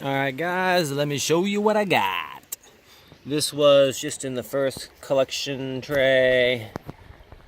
Alright guys, let me show you what I got. This was just in the first collection tray,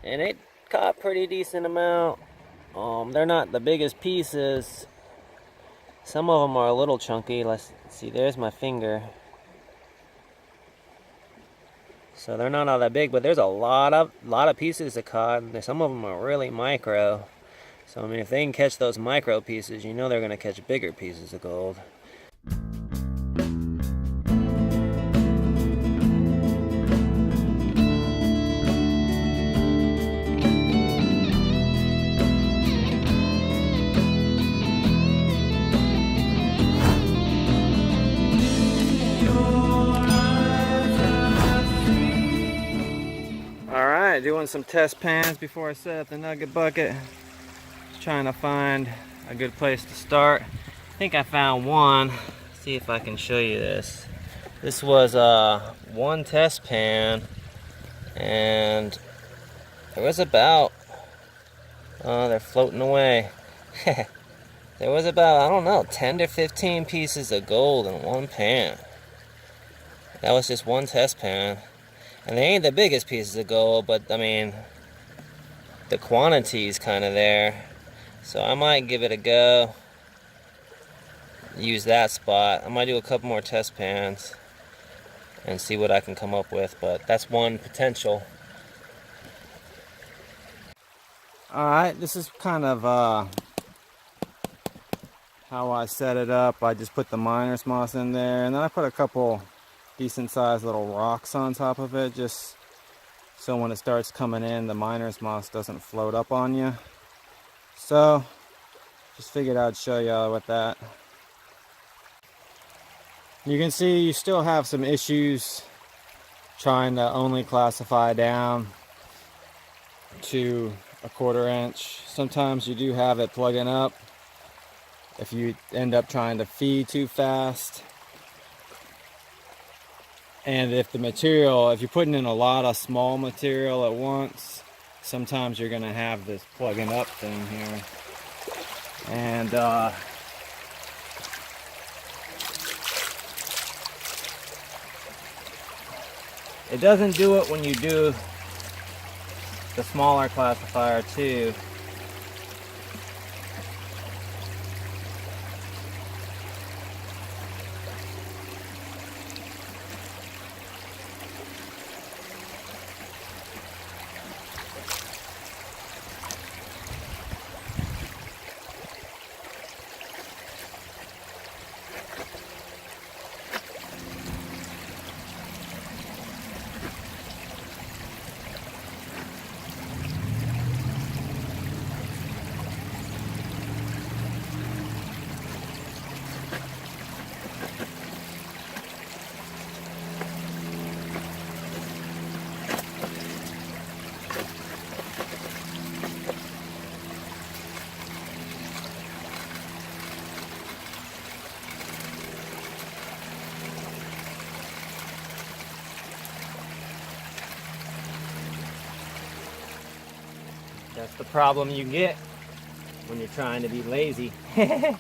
and it caught pretty decent amount. They're not the biggest pieces. Some of them are a little chunky. Let's see, there's my finger. So they're not all that big, but there's a lot of pieces that caught. Some of them are really micro. So I mean, if they can catch those micro pieces, you know they're gonna catch bigger pieces of gold. Alright, doing some test pans before I set up the nugget bucket. Just trying to find a good place to start. I think I found one. Let's see if I can show you this. This was one test pan, and there was about, they're floating away. There was about, I don't know, 10 to 15 pieces of gold in one pan. That was just one test pan. And they ain't the biggest pieces of gold, but I mean, the quantity's kind of there. So I might give it a go. Use that spot. I might do a couple more test pans and see what I can come up with, but that's one potential. Alright, this is kind of how I set it up. I just put the miner's moss in there, and then I put a couple decent sized little rocks on top of it, just so when it starts coming in, the miner's moss doesn't float up on you. So just figured I'd show y'all with that. You can see you still have some issues trying to only classify down to a 1/4 inch. Sometimes you do have it plugging up if you end up trying to feed too fast. And if the material, if you're putting in a lot of small material at once, sometimes you're gonna have this plugging up thing here. And it doesn't do it when you do the smaller classifier too. That's the problem you get when you're trying to be lazy and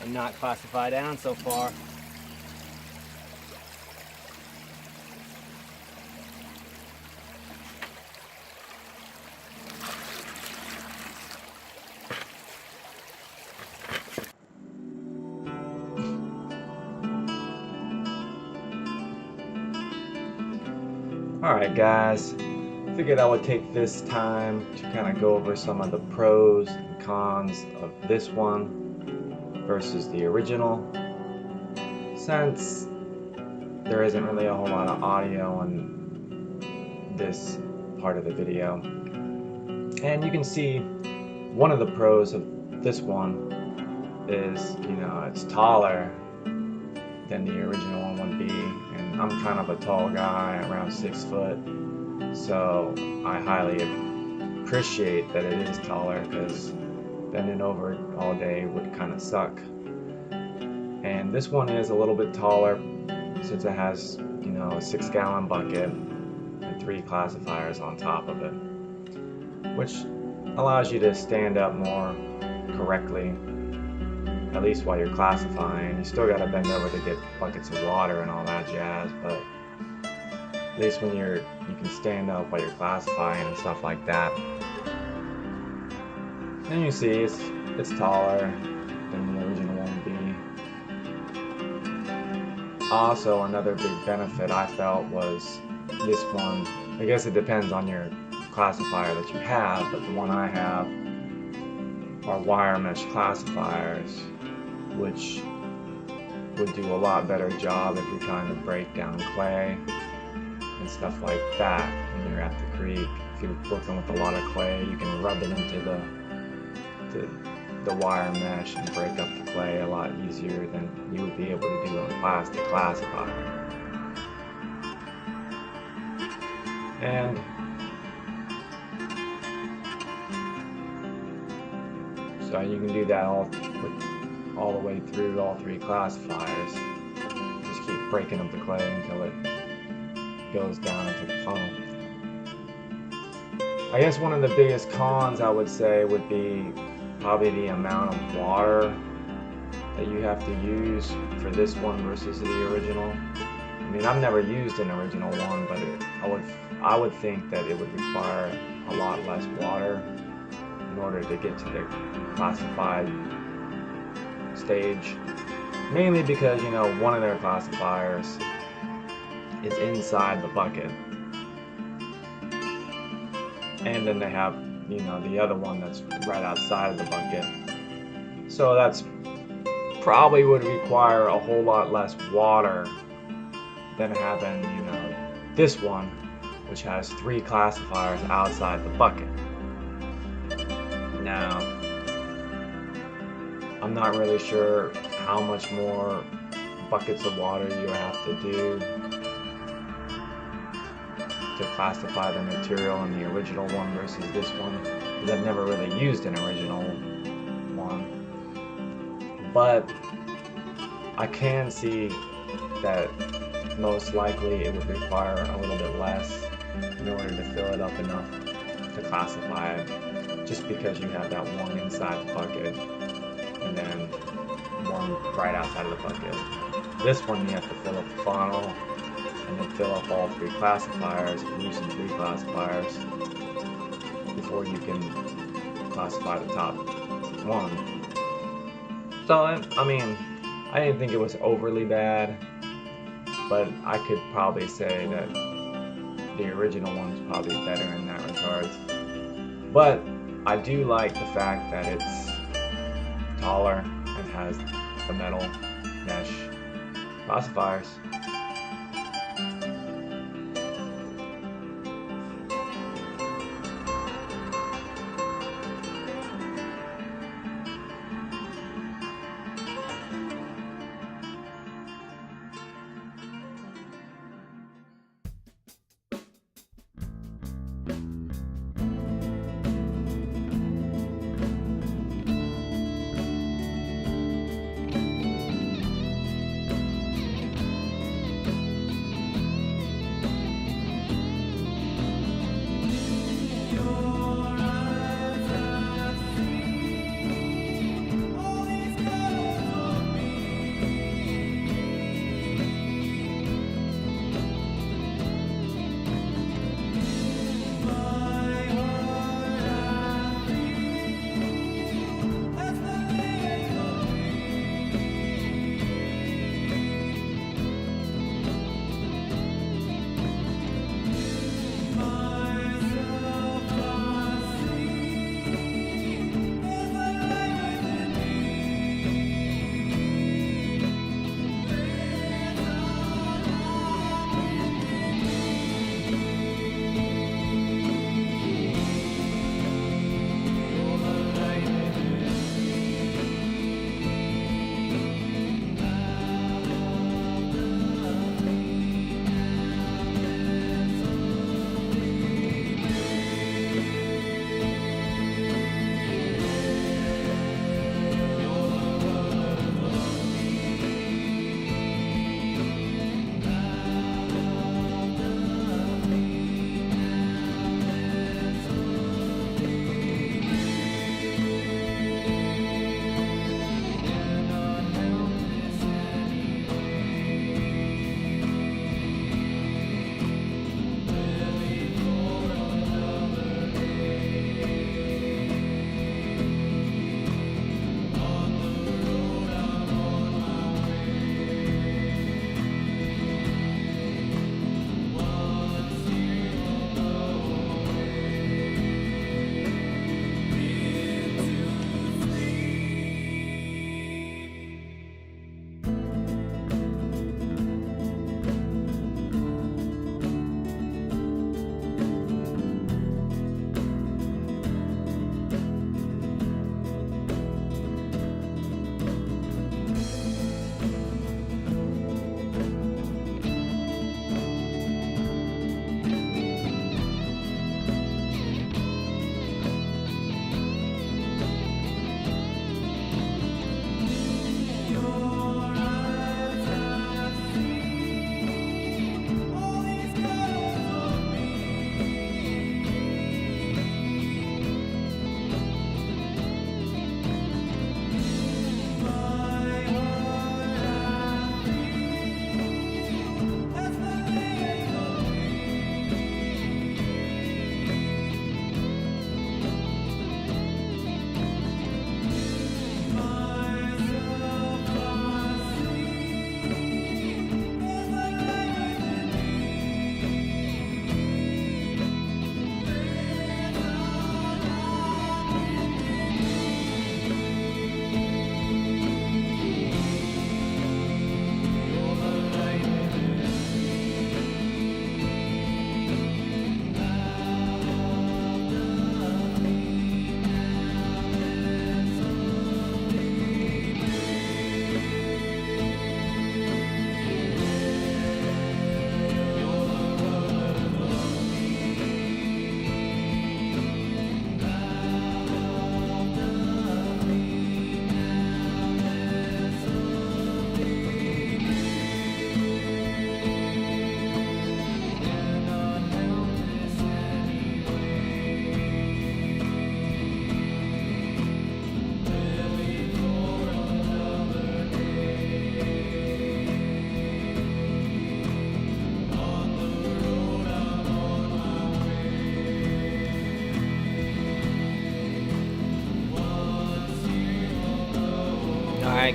not classify down so far. Alright guys, figured I would take this time to kind of go over some of the pros and cons of this one versus the original, since there isn't really a whole lot of audio in this part of the video. And you can see one of the pros of this one is, you know, it's taller than the original one would be, and I'm kind of a tall guy, around 6 foot. So I highly appreciate that it is taller, because bending over all day would kind of suck. And this one is a little bit taller since it has, you know, a 6-gallon bucket and 3 classifiers on top of it, which allows you to stand up more correctly at least while you're classifying. You still gotta bend over to get buckets of water and all that jazz, but at least when you can stand up while you're classifying and stuff like that. And you see it's taller than the original one would be. Also, another big benefit I felt was this one. I guess it depends on your classifier that you have, but the one I have are wire mesh classifiers, which would do a lot better job if you're trying to break down clay and stuff like that when you're at the creek. If you're working with a lot of clay, you can rub it into the wire mesh and break up the clay a lot easier than you would be able to do on a plastic classifier. And so you can do that all the way through all three classifiers. Just keep breaking up the clay until it goes down into the funnel. I guess one of the biggest cons I would say would be probably the amount of water that you have to use for this one versus the original. I mean, I've never used an original one, but I would think that it would require a lot less water in order to get to the classified stage. Mainly because, you know, one of their classifiers is inside the bucket. And then they have, you know, the other one that's right outside of the bucket. So that's probably would require a whole lot less water than having, you know, this one, which has 3 classifiers outside the bucket. Now, I'm not really sure how much more buckets of water you have to do to classify the material in the original one versus this one, because I've never really used an original one. But I can see that most likely it would require a little bit less in order to fill it up enough to classify it, just because you have that one inside the bucket and then one right outside of the bucket. This one you have to fill up the funnel and then fill up all 3 classifiers, using 3 classifiers before you can classify the top one. So, I mean, I didn't think it was overly bad, but I could probably say that the original one's probably better in that regard. But I do like the fact that it's taller and has the metal mesh classifiers.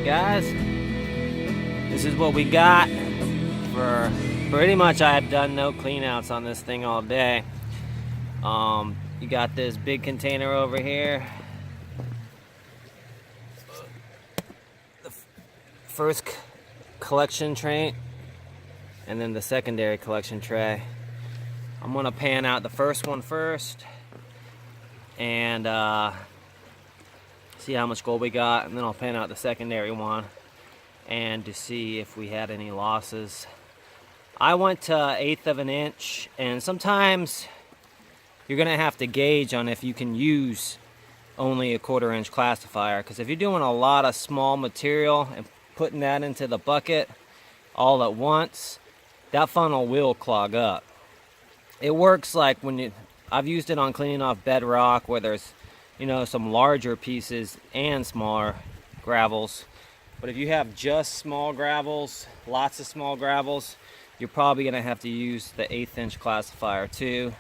guys, this is what we got for pretty much. I have done no cleanouts on this thing all day. You got this big container over here. The first collection tray, and then the secondary collection tray. I'm gonna pan out the first one first and see how much gold we got, and then I'll pan out the secondary one and to see if we had any losses. I went to 1/8 of an inch, and sometimes you're gonna have to gauge on if you can use only a 1/4 inch classifier, because if you're doing a lot of small material and putting that into the bucket all at once, that funnel will clog up. It works like when I've used it on cleaning off bedrock where there's, some larger pieces and smaller gravels. But if you have just small gravels, lots of small gravels, you're probably gonna have to use the 1/8 inch classifier too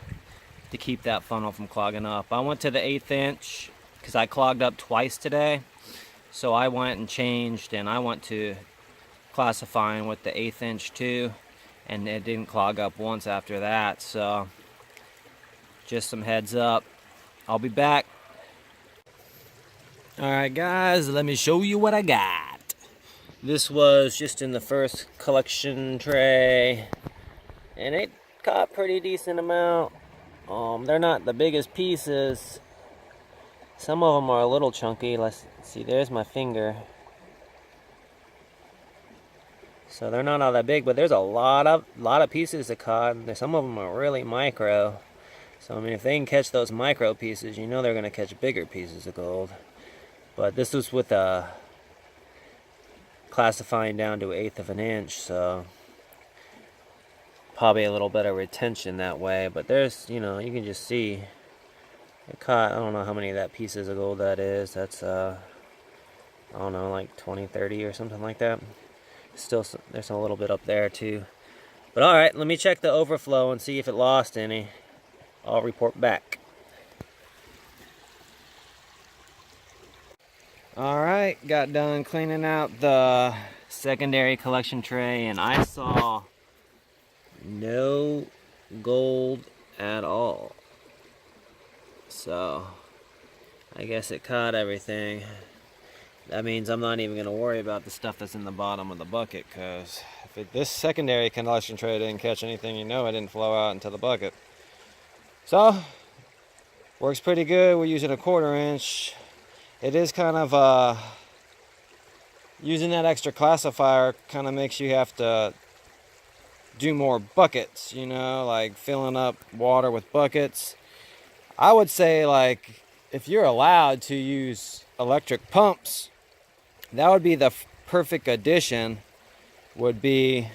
to keep that funnel from clogging up. I went to the 1/8 inch because I clogged up twice today. So I went and changed, and I went to classifying with the 1/8 inch too, and it didn't clog up once after that. So just some heads up. I'll be back. Alright guys, let me show you what I got. This was just in the first collection tray, and it caught pretty decent amount. They're not the biggest pieces. Some of them are a little chunky. Let's see, there's my finger. So they're not all that big, but there's a lot of pieces that caught. Some of them are really micro. So I mean, if they can catch those micro pieces, they're going to catch bigger pieces of gold. But this was with classifying down to 1/8 of an inch, so probably a little better retention that way. But there's, you can just see it caught. I don't know how many of that pieces of gold that is. That's I don't know, like 20, 30 or something like that. Still, there's a little bit up there too. But all right, let me check the overflow and see if it lost any. I'll report back. All right, got done cleaning out the secondary collection tray, and I saw no gold at all. So I guess it caught everything. That means I'm not even going to worry about the stuff that's in the bottom of the bucket, because if this secondary collection tray didn't catch anything, it didn't flow out into the bucket. So works pretty good. We're using a 1/4 inch. It is kind of using that extra classifier kind of makes you have to do more buckets, like filling up water with buckets. I would say, like, if you're allowed to use electric pumps, that would be the perfect addition, would be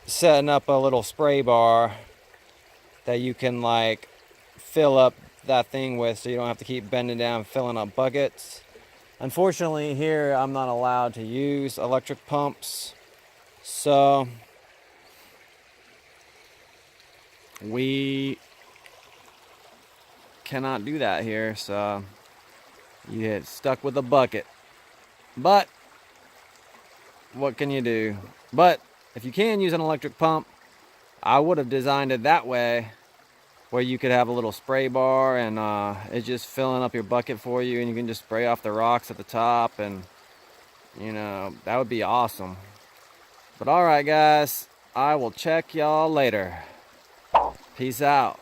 setting up a little spray bar that you can like fill up that thing with, so you don't have to keep bending down filling up buckets. Unfortunately here I'm not allowed to use electric pumps, so we cannot do that here, so you get stuck with a bucket. But what can you do? But if you can use an electric pump, I would have designed it that way, where you could have a little spray bar and it's just filling up your bucket for you, and you can just spray off the rocks at the top, and that would be awesome. But all right guys, I will check y'all later. Peace out.